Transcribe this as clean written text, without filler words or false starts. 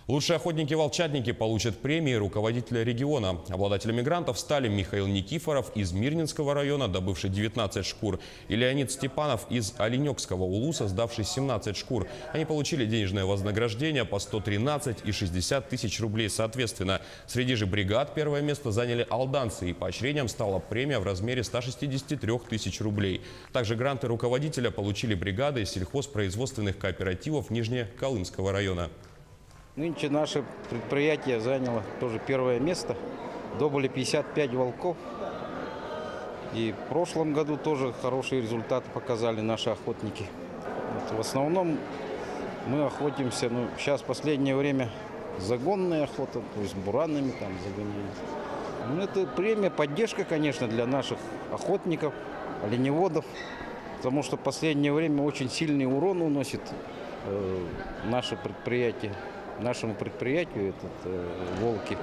Лучшие охотники-волчатники получат премии руководителя региона. Обладателями грантов стали Михаил Никифоров из Мирнинского района, добывший 19 шкур, и Леонид Степанов из Оленекского улуса, сдавший 17 шкур. Они получили денежное вознаграждение по 113 и 60 тысяч рублей соответственно. Среди же бригад первое место заняли алданцы, и поощрением стала премия в размере 163 тысяч рублей. Также гранты руководителя получили бригады сельхозпроизводственных кооперативов Нижнеколымского района. Нынче наше предприятие заняло тоже первое место. Добыли 55 волков. И в прошлом году тоже хорошие результаты показали наши охотники. В основном мы охотимся, сейчас в последнее время загонная охота, то есть буранами там загоняем. Это премия, поддержка, конечно, для наших охотников, оленеводов, потому что в последнее время очень сильный урон уносит нашему предприятию волки.